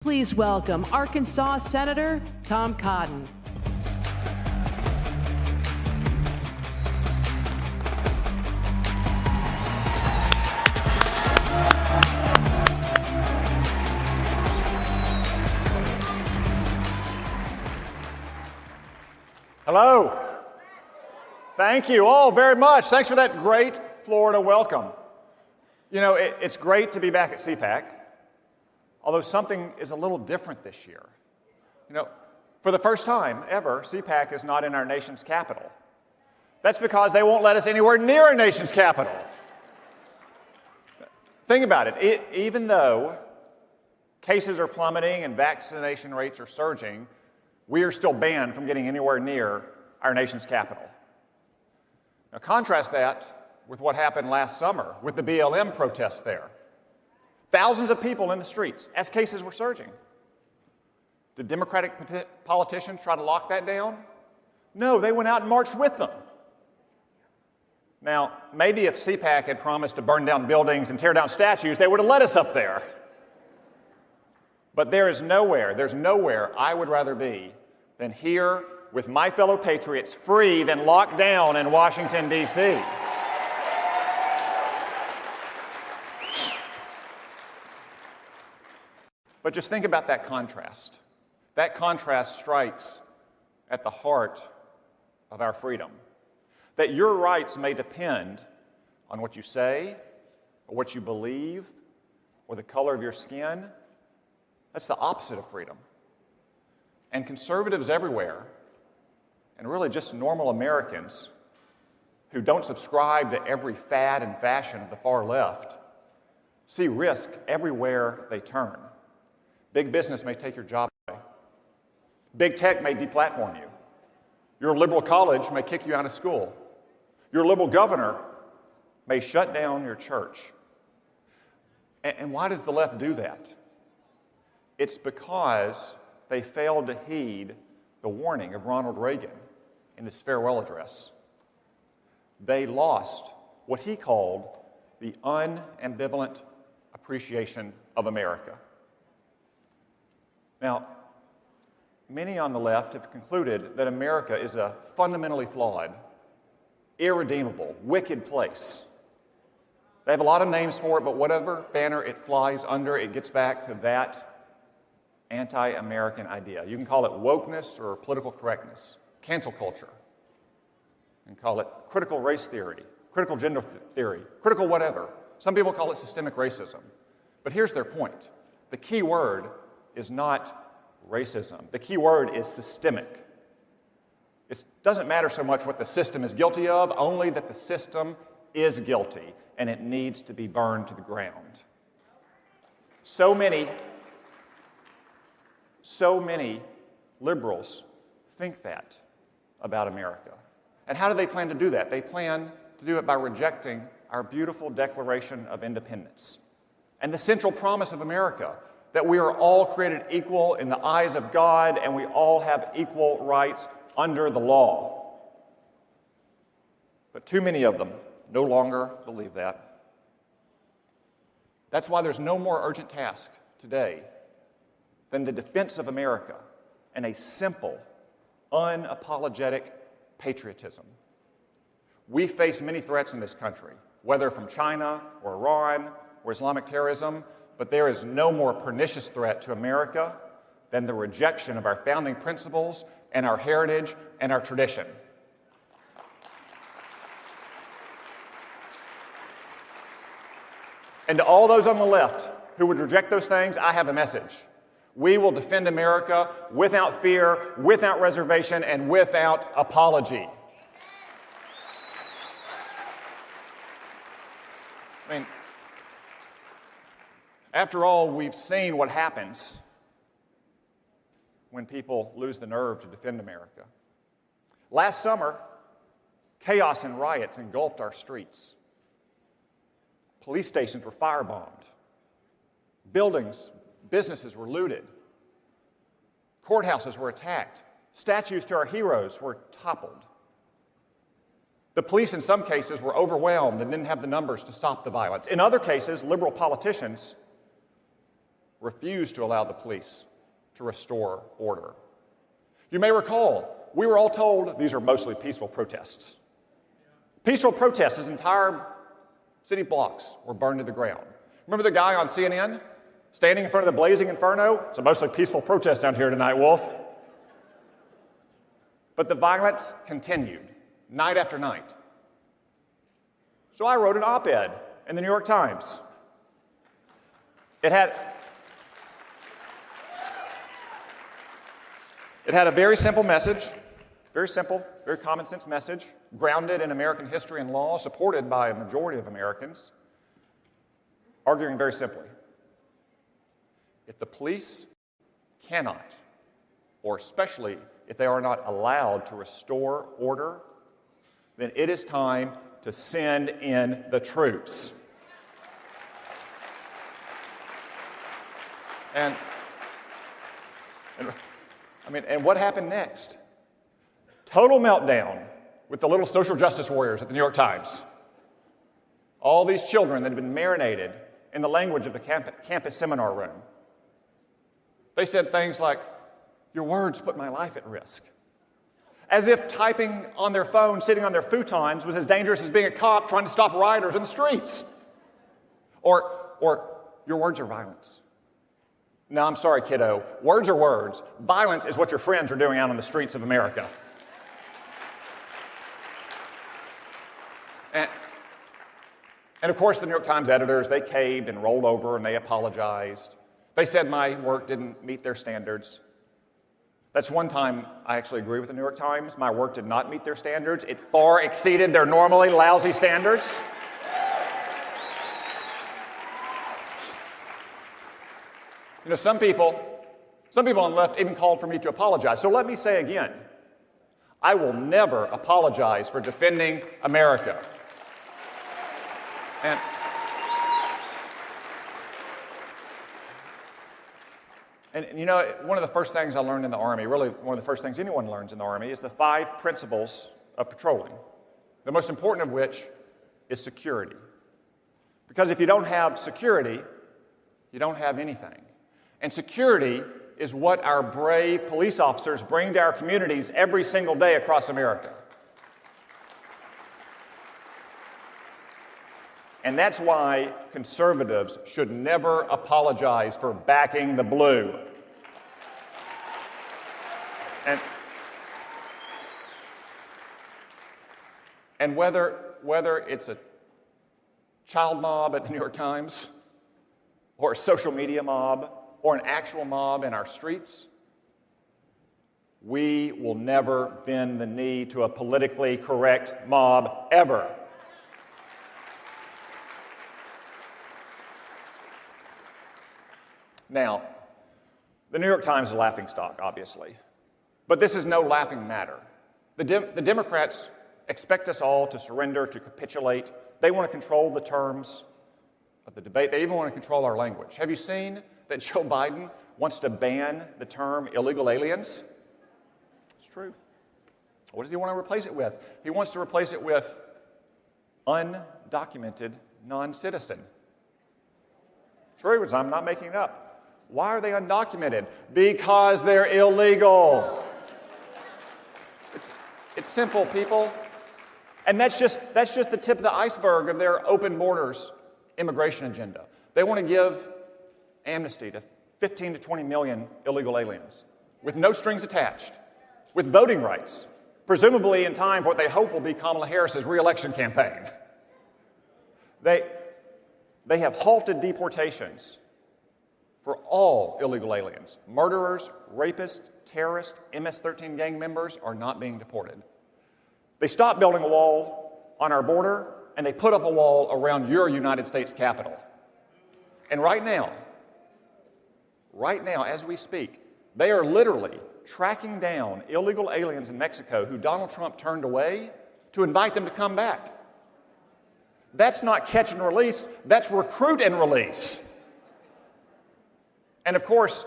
Please welcome Arkansas Senator Tom Cotton. Hello. Thank you all very much. Thanks for that great Florida welcome. You know, it's great to be back at CPAC, although something is a little different this year. You know, for the first time ever, CPAC is not in our nation's capital. That's because they won't let us anywhere near our nation's capital. Think about it. Even though cases are plummeting and vaccination rates are surging, we are still banned from getting anywhere near our nation's capital. Now, contrast that with what happened last summer with the BLM protests there. Thousands of people in the streets as cases were surging. Did Democratic politicians try to lock that down? No, they went out and marched with them. Now, maybe if CPAC had promised to burn down buildings and tear down statues, they would have let us up there. But there's nowhere I would rather be than here with my fellow patriots, free than locked down in Washington, D.C. But just think about that contrast. That contrast strikes at the heart of our freedom. That your rights may depend on what you say, or what you believe, or the color of your skin. That's the opposite of freedom. And conservatives everywhere, and really just normal Americans who don't subscribe to every fad and fashion of the far left, see risk everywhere they turn. Big business may take your job away. Big tech may deplatform you. Your liberal college may kick you out of school. Your liberal governor may shut down your church. And why does the left do that? It's because they failed to heed the warning of Ronald Reagan in his farewell address. They lost what he called the unambivalent appreciation of America. Now, many on the left have concluded that America is a fundamentally flawed, irredeemable, wicked place. They have a lot of names for it, but whatever banner it flies under, it gets back to that anti-American idea. You can call it wokeness or political correctness, cancel culture. You can call it critical race theory, critical gender theory, critical whatever. Some people call it systemic racism. But here's their point. The key word is not racism. The key word is systemic. It doesn't matter so much what the system is guilty of, only that the system is guilty and it needs to be burned to the ground. So many liberals think that about America. And how do they plan to do that? They plan to do it by rejecting our beautiful Declaration of Independence and the central promise of America, that we are all created equal in the eyes of God and we all have equal rights under the law. But too many of them no longer believe that. That's why there's no more urgent task today than the defense of America and a simple, unapologetic patriotism. We face many threats in this country, whether from China or Iran or Islamic terrorism, but there is no more pernicious threat to America than the rejection of our founding principles and our heritage and our tradition. And to all those on the left who would reject those things, I have a message. We will defend America without fear, without reservation, and without apology. I mean, after all, we've seen what happens when people lose the nerve to defend America. Last summer, chaos and riots engulfed our streets. Police stations were firebombed. Buildings, businesses were looted. Courthouses were attacked. Statues to our heroes were toppled. The police, in some cases, were overwhelmed and didn't have the numbers to stop the violence. In other cases, liberal politicians refused to allow the police to restore order. You may recall, we were all told these are mostly peaceful protests. Peaceful protests, his entire city blocks were burned to the ground. Remember the guy on CNN standing in front of the blazing inferno? It's a mostly peaceful protest down here tonight, Wolf. But the violence continued, night after night. So I wrote an op-ed in the New York Times. It had a very simple message, very simple, very common sense message, grounded in American history and law, supported by a majority of Americans, arguing very simply, if the police cannot, or especially if they are not allowed to restore order, then it is time to send in the troops. And what happened next? Total meltdown with the little social justice warriors at the New York Times. All these children that had been marinated in the language of the campus seminar room. They said things like, "Your words put my life at risk." As if typing on their phone, sitting on their futons, was as dangerous as being a cop trying to stop rioters in the streets. Or "Your words are violence." No, I'm sorry, kiddo. Words are words. Violence is what your friends are doing out on the streets of America. And of course, the New York Times editors, they caved and rolled over and they apologized. They said my work didn't meet their standards. That's one time I actually agree with the New York Times. My work did not meet their standards. It far exceeded their normally lousy standards. You know, some people on the left even called for me to apologize. So let me say again, I will never apologize for defending America. And you know, one of the first things I learned in the Army, really one of the first things anyone learns in the Army, is the 5 principles of patrolling, the most important of which is security. Because if you don't have security, you don't have anything. And security is what our brave police officers bring to our communities every single day across America. And that's why conservatives should never apologize for backing the blue. And whether it's a child mob at the New York Times, or a social media mob, or an actual mob in our streets, we will never bend the knee to a politically correct mob ever. Now, the New York Times is a laughingstock, obviously, but this is no laughing matter. The Democrats expect us all to surrender, to capitulate. They want to control the terms of the debate. They even want to control our language. Have you seen that Joe Biden wants to ban the term illegal aliens? It's true. What does he want to replace it with? He wants to replace it with undocumented non-citizen. True, I'm not making it up. Why are they undocumented? Because they're illegal. It's simple, people. And that's just the tip of the iceberg of their open borders immigration agenda. They want to give amnesty to 15 to 20 million illegal aliens with no strings attached, with voting rights, presumably in time for what they hope will be Kamala Harris's re-election campaign. They have halted deportations for all illegal aliens. Murderers, rapists, terrorists, MS-13 gang members are not being deported. They stopped building a wall on our border, and they put up a wall around your United States Capitol. And right now, as we speak, they are literally tracking down illegal aliens in Mexico who Donald Trump turned away to invite them to come back. That's not catch and release, that's recruit and release. And of course,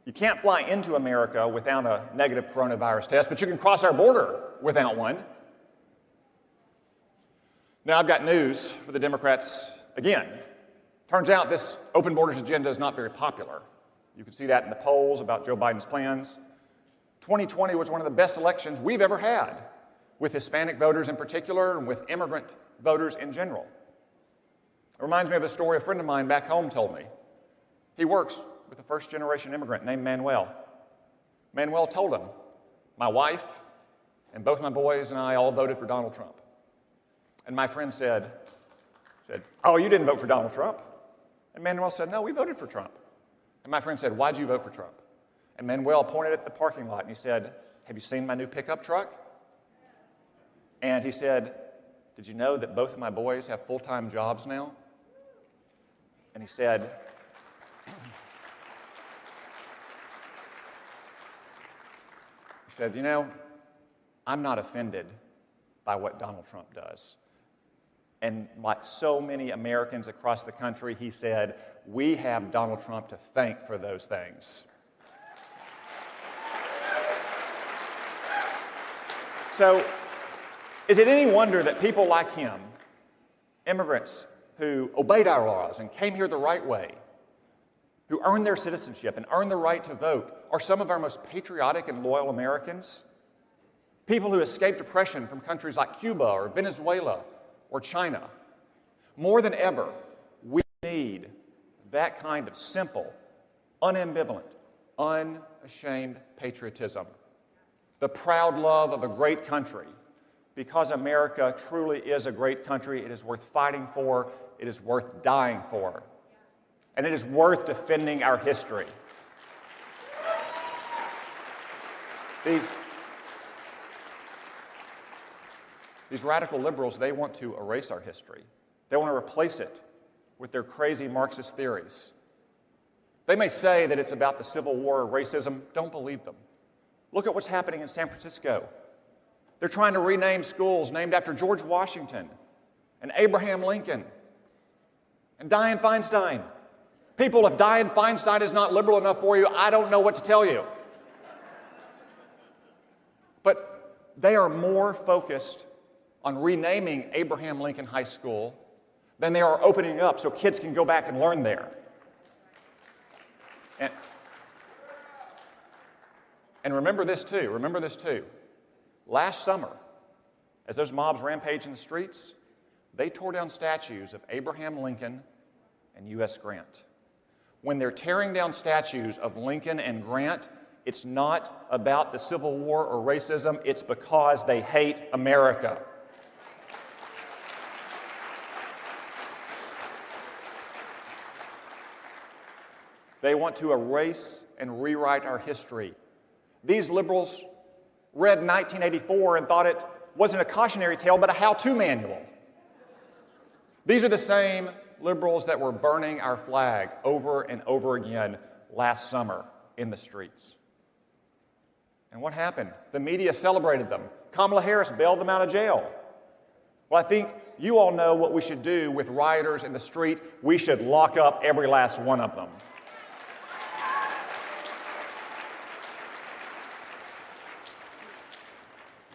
you can't fly into America without a negative coronavirus test, but you can cross our border without one. Now, I've got news for the Democrats again. Turns out this open borders agenda is not very popular. You can see that in the polls about Joe Biden's plans. 2020 was one of the best elections we've ever had, with Hispanic voters in particular and with immigrant voters in general. It reminds me of a story a friend of mine back home told me. He works with a first-generation immigrant named Manuel. Manuel told him, my wife and both my boys and I all voted for Donald Trump. And my friend said, oh, you didn't vote for Donald Trump? And Manuel said, no, we voted for Trump. And my friend said, why'd you vote for Trump? And Manuel pointed at the parking lot and he said, have you seen my new pickup truck? And he said, did you know that both of my boys have full-time jobs now? And he said, you know, I'm not offended by what Donald Trump does. And like so many Americans across the country, he said, we have Donald Trump to thank for those things. So, is it any wonder that people like him, immigrants who obeyed our laws and came here the right way, who earned their citizenship and earned the right to vote, are some of our most patriotic and loyal Americans? People who escaped oppression from countries like Cuba or Venezuela or China. More than ever, we need that kind of simple, unambivalent, unashamed patriotism. The proud love of a great country. Because America truly is a great country, it is worth fighting for, it is worth dying for, and it is worth defending our history. These radical liberals, they want to erase our history. They want to replace it with their crazy Marxist theories. They may say that it's about the Civil War or racism. Don't believe them. Look at what's happening in San Francisco. They're trying to rename schools named after George Washington and Abraham Lincoln and Dianne Feinstein. People, if Dianne Feinstein is not liberal enough for you, I don't know what to tell you. But they are more focused on renaming Abraham Lincoln High School than they are opening up so kids can go back and learn there. And remember this too. Last summer, as those mobs rampaged in the streets, they tore down statues of Abraham Lincoln and U.S. Grant. When they're tearing down statues of Lincoln and Grant, it's not about the Civil War or racism, it's because they hate America. They want to erase and rewrite our history. These liberals read 1984 and thought it wasn't a cautionary tale, but a how-to manual. These are the same liberals that were burning our flag over and over again last summer in the streets. And what happened? The media celebrated them. Kamala Harris bailed them out of jail. Well, I think you all know what we should do with rioters in the street. We should lock up every last one of them.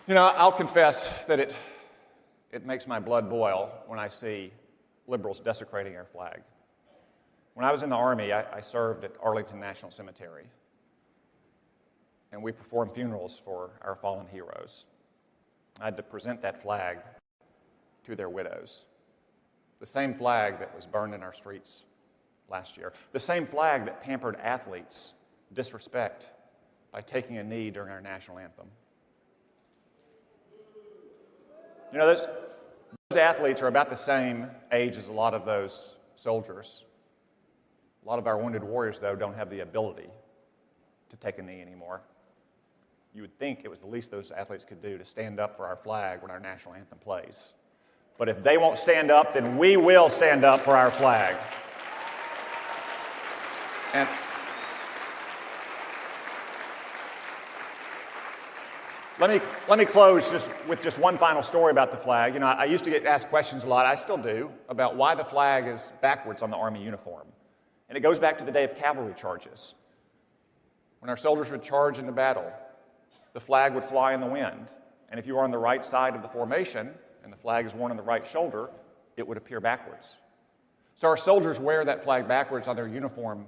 You know, I'll confess that it makes my blood boil when I see liberals desecrating our flag. When I was in the Army, I served at Arlington National Cemetery, and we performed funerals for our fallen heroes. I had to present that flag to their widows. The same flag that was burned in our streets last year. The same flag that pampered athletes disrespect by taking a knee during our national anthem. You know, those athletes are about the same age as a lot of those soldiers. A lot of our wounded warriors, though, don't have the ability to take a knee anymore. You would think it was the least those athletes could do to stand up for our flag when our national anthem plays. But if they won't stand up, then we will stand up for our flag. And let me close with just one final story about the flag. You know, I used to get asked questions a lot, I still do, about why the flag is backwards on the Army uniform. And it goes back to the day of cavalry charges. When our soldiers would charge into battle, the flag would fly in the wind. And if you were on the right side of the formation, and the flag is worn on the right shoulder, it would appear backwards. So our soldiers wear that flag backwards on their uniform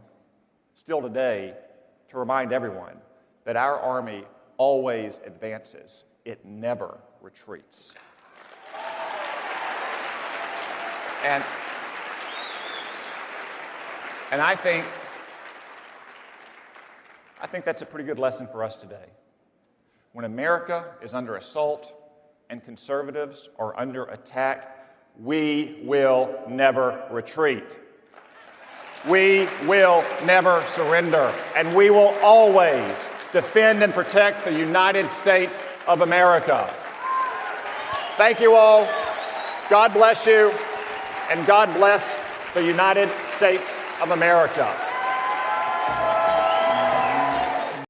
still today to remind everyone that our Army always advances. It never retreats. And I think that's a pretty good lesson for us today. When America is under assault and conservatives are under attack, we will never retreat. We will never surrender, and we will always defend and protect the United States of America. Thank you all. God bless you, and God bless the United States of America.